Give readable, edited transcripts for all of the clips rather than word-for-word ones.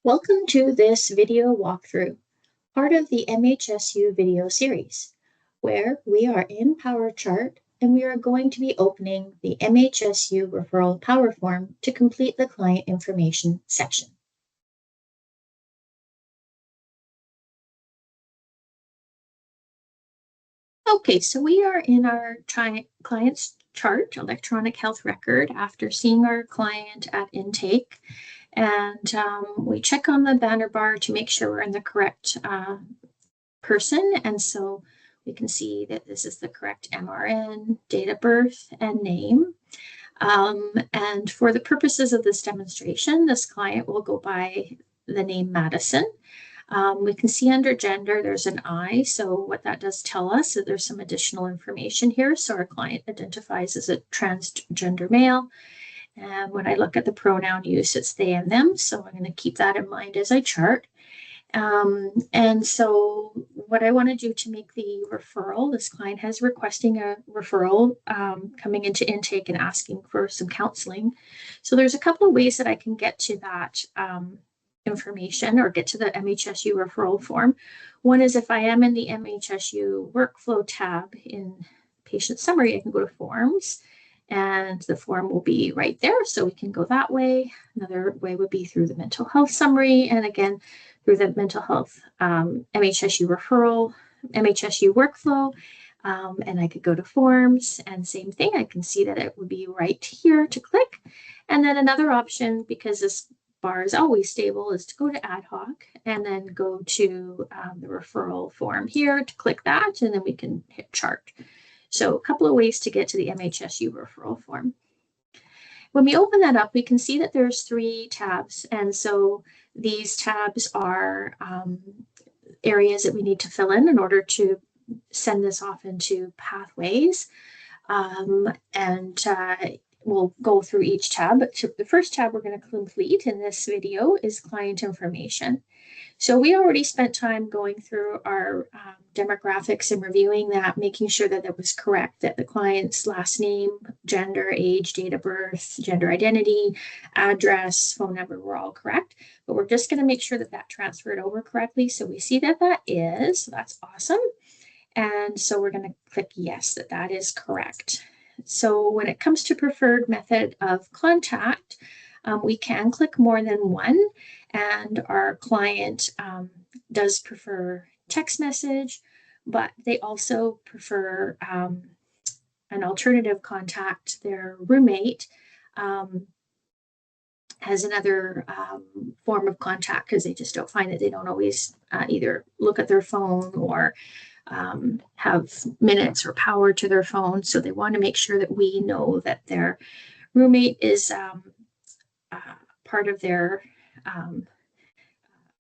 Welcome to this video walkthrough, part of the MHSU video series, where we are in PowerChart and we are going to be opening the MHSU referral power form to complete the client information section. Okay, so we are in our client's chart, electronic health record, after seeing our client at intake. And we check on the banner bar to make sure we're in the correct person. And so we can see that this is the correct MRN, date of birth, and name. And for the purposes of this demonstration, this client will go by the name Madison. We can see under gender, there's an I. So what that does tell us is there's some additional information here. So our client identifies as a transgender male. And when I look at the pronoun use, it's they and them. So I'm going to keep that in mind as I chart. And so what I want to do to make the referral, this client has requesting a referral coming into intake and asking for some counseling. So there's a couple of ways that I can get to that information or get to the MHSU referral form. One is if I am in the MHSU workflow tab in patient summary, I can go to forms and the form will be right there. So we can go that way. Another way would be through the mental health summary. And again, through the mental health MHSU referral, MHSU workflow. And I could go to forms and same thing. I can see that it would be right here to click. And then another option, because this bar is always stable, is to go to ad hoc and then go to the referral form here to click that. And then we can hit chart. So a couple of ways to get to the MHSU referral form. When we open that up, we can see that there's 3 tabs. And so these tabs are areas that we need to fill in order to send this off into pathways. We'll go through each tab. But the first tab we're going to complete in this video is client information. So we already spent time going through our demographics and reviewing that, making sure that it was correct, that the client's last name, gender, age, date of birth, gender identity, address, phone number were all correct. But we're just going to make sure that that transferred over correctly. So we see that that is, so that's awesome. And so we're going to click yes, that that is correct. So when it comes to preferred method of contact, we can click more than one, and our client does prefer text message, but they also prefer an alternative contact. Their roommate has another form of contact because they just don't find that they don't always either look at their phone or have minutes or power to their phone. So they want to make sure that we know that their roommate is part of their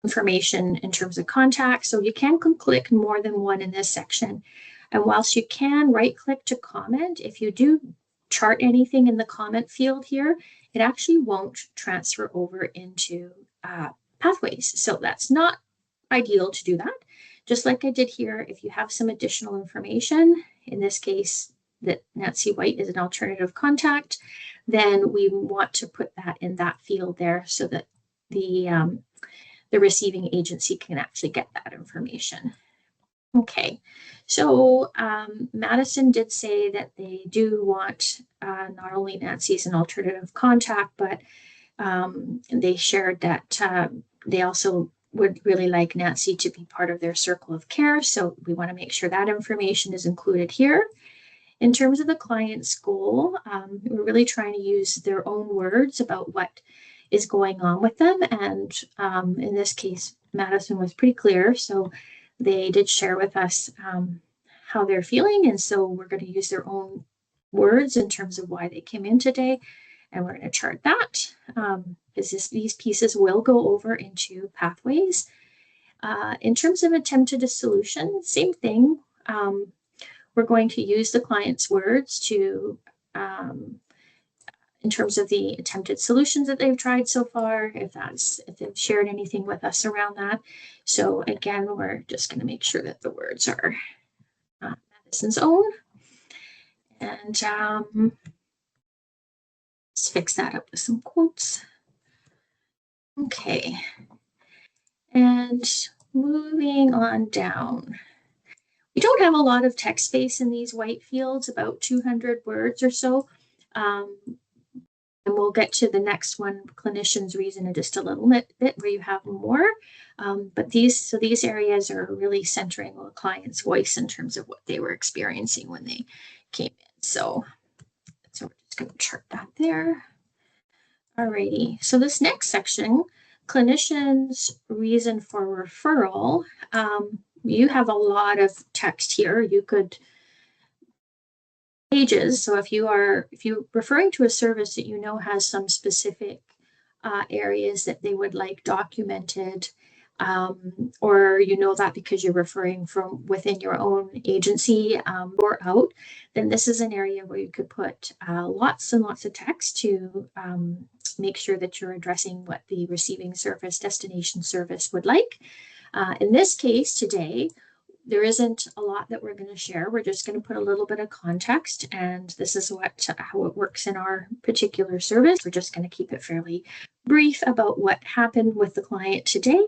information in terms of contact. So you can click more than one in this section. And whilst you can right click to comment, if you do chart anything in the comment field here, it actually won't transfer over into pathways. So that's not ideal to do that. Just like I did here, if you have some additional information, in this case, that Nancy White is an alternative contact, then we want to put that in that field there so that the receiving agency can actually get that information. Okay, so Madison did say that they do want not only Nancy as an alternative contact, but they shared that they also would really like Nancy to be part of their circle of care. So we want to make sure that information is included here. In terms of the client's goal, we're really trying to use their own words about what is going on with them. And in this case, Madison was pretty clear. So they did share with us how they're feeling. And so we're going to use their own words in terms of why they came in today. And we're going to chart that because these pieces will go over into pathways. In terms of attempted a solution, same thing. We're going to use the client's words to, in terms of the attempted solutions that they've tried so far, if they've shared anything with us around that. So again, we're just going to make sure that the words are Madison's own. And let's fix that up with some quotes. Okay. And moving on down. We don't have a lot of text space in these white fields, about 200 words or so. And we'll get to the next one, clinician's reason, in just a little bit where you have more. But these areas are really centering the client's voice in terms of what they were experiencing when they came in. So we're just going to chart that there. Alrighty, so this next section, clinician's reason for referral. You have a lot of text here. You could pages. So if you're referring to a service that you know has some specific areas that they would like documented, or you know that because you're referring from within your own agency or out, then this is an area where you could put lots and lots of text to make sure that you're addressing what the receiving service, destination service would like. In this case today, there isn't a lot that we're going to share. We're just going to put a little bit of context, and this is how it works in our particular service. We're just going to keep it fairly brief about what happened with the client today.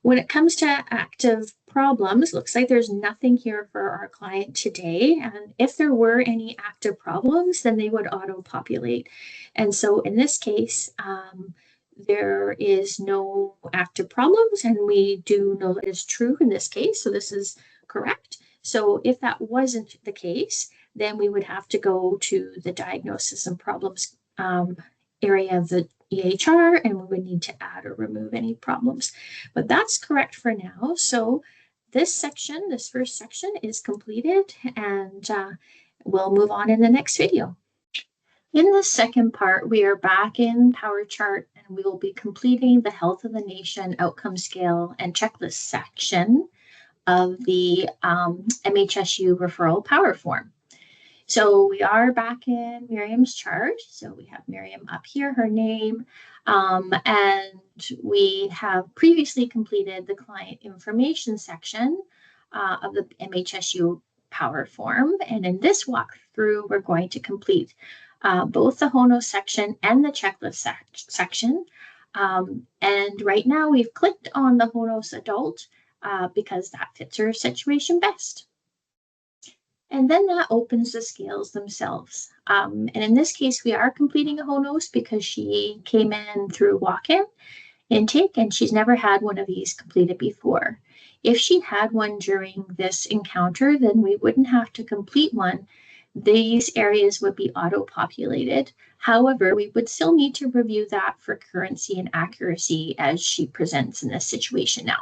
When it comes to active problems, looks like there's nothing here for our client today. And if there were any active problems, then they would auto-populate. And so in this case, there is no active problems, and we do know that is true in this case. So this is correct. So if that wasn't the case, then we would have to go to the diagnosis and problems area of the EHR, and we would need to add or remove any problems. But that's correct for now. So this section, this first section, is completed, and we'll move on in the next video. In the second part, we are back in PowerChart, and we will be completing the Health of the Nation Outcome Scale and Checklist section of the MHSU referral power form. So we are back in Miriam's chart. So we have Miriam up here, her name, and we have previously completed the client information section of the MHSU power form. And in this walkthrough, we're going to complete both the HoNOS section and the checklist section. And right now we've clicked on the HoNOS adult because that fits her situation best. And then that opens the scales themselves. And in this case, we are completing a HoNOS because she came in through walk-in intake, and she's never had one of these completed before. If she had one during this encounter, then we wouldn't have to complete one. These areas would be auto-populated. However, we would still need to review that for currency and accuracy as she presents in this situation now.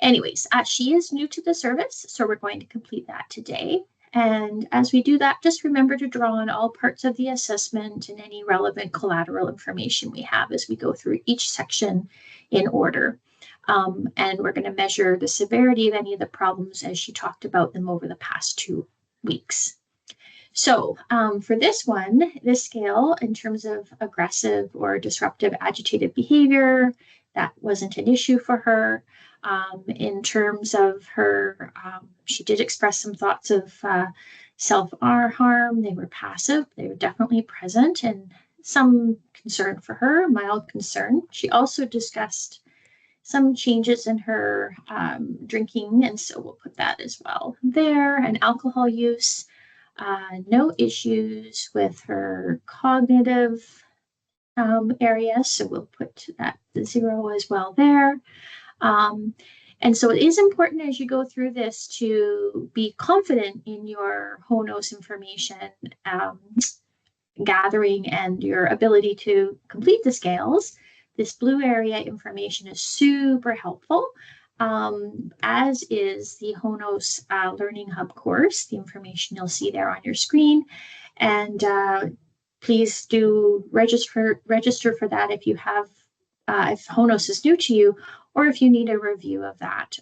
Anyways, she is new to the service, so we're going to complete that today. And as we do that, just remember to draw on all parts of the assessment and any relevant collateral information we have as we go through each section in order. And we're going to measure the severity of any of the problems as she talked about them over the past 2 weeks. So for this one, this scale in terms of aggressive or disruptive agitated behavior, that wasn't an issue for her. In terms of her, she did express some thoughts of self-harm. They were passive. They were definitely present, and some concern for her, mild concern. She also discussed some changes in her drinking, and so we'll put that as well there. And alcohol use, no issues with her cognitive area, so we'll put that 0 as well there. And so it is important as you go through this to be confident in your HoNOS information gathering and your ability to complete the scales. This blue area information is super helpful, as is the HoNOS Learning Hub course, the information you'll see there on your screen. And please do register for that if you have, if HoNOS is new to you, or if you need a review of that,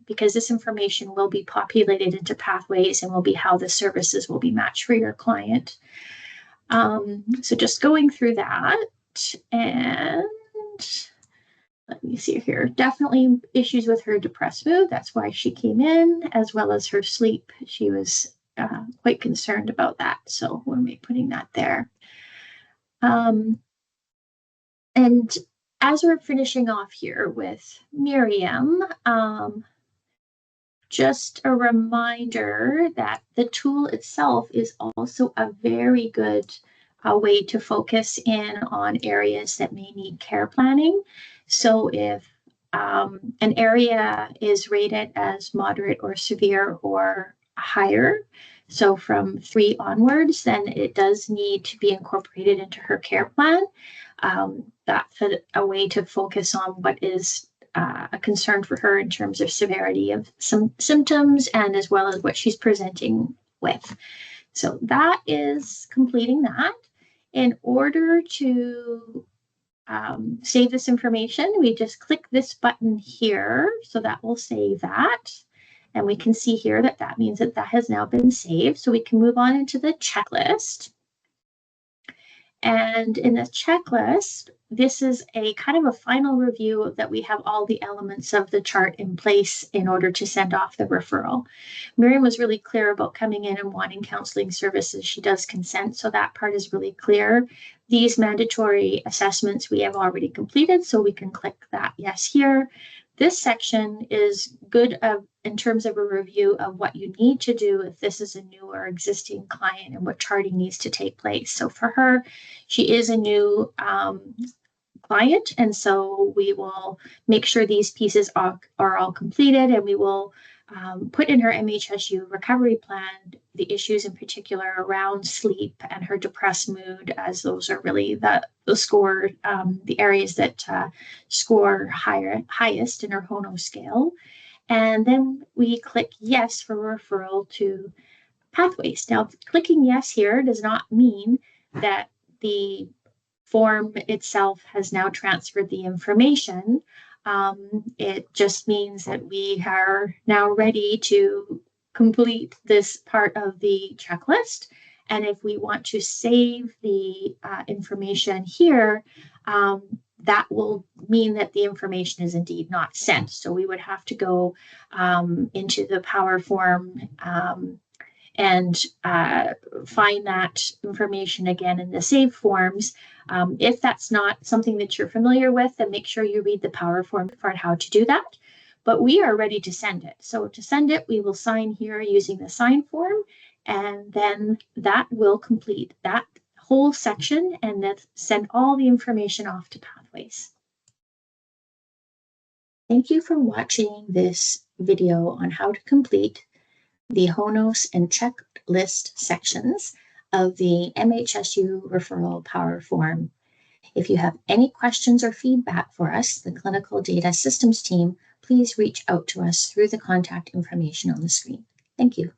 because this information will be populated into pathways and will be how the services will be matched for your client. So just going through that, and let me see here, definitely issues with her depressed mood. That's why she came in, as well as her sleep. She was quite concerned about that. So we'll be putting that there. And as we're finishing off here with Miriam, just a reminder that the tool itself is also a very good way to focus in on areas that may need care planning. So if an area is rated as moderate or severe or higher, so from 3 onwards, then it does need to be incorporated into her care plan. That's a way to focus on what is a concern for her in terms of severity of some symptoms and as well as what she's presenting with. So that is completing that. In order to save this information, we just click this button here. So that will save that. And we can see here that that means that that has now been saved. So we can move on into the checklist. And in the checklist, this is a kind of a final review that we have all the elements of the chart in place in order to send off the referral. Miriam was really clear about coming in and wanting counseling services. She does consent, so that part is really clear. These mandatory assessments we have already completed, so we can click that yes here. This section is good in terms of a review of what you need to do if this is a new or existing client and what charting needs to take place. So for her, she is a new client, and so we will make sure these pieces are all completed, and we will put in her MHSU recovery plan the issues in particular around sleep and her depressed mood, as those are really the score, the areas that score highest in her HoNOS scale. And then we click yes for referral to pathways. Now, clicking yes here does not mean that the form itself has now transferred the information. It just means that we are now ready to complete this part of the checklist. And if we want to save the information here, that will mean that the information is indeed not sent. So we would have to go into the Power Form and find that information again in the save forms. If that's not something that you're familiar with, then make sure you read the Power Form for how to do that. But we are ready to send it. So to send it, we will sign here using the sign form, and then that will complete that whole section and then send all the information off to Pathways. Thank you for watching this video on how to complete the HoNOS and checklist sections of the MHSU referral Power Form. If you have any questions or feedback for us, the Clinical Data Systems team, please reach out to us through the contact information on the screen. Thank you.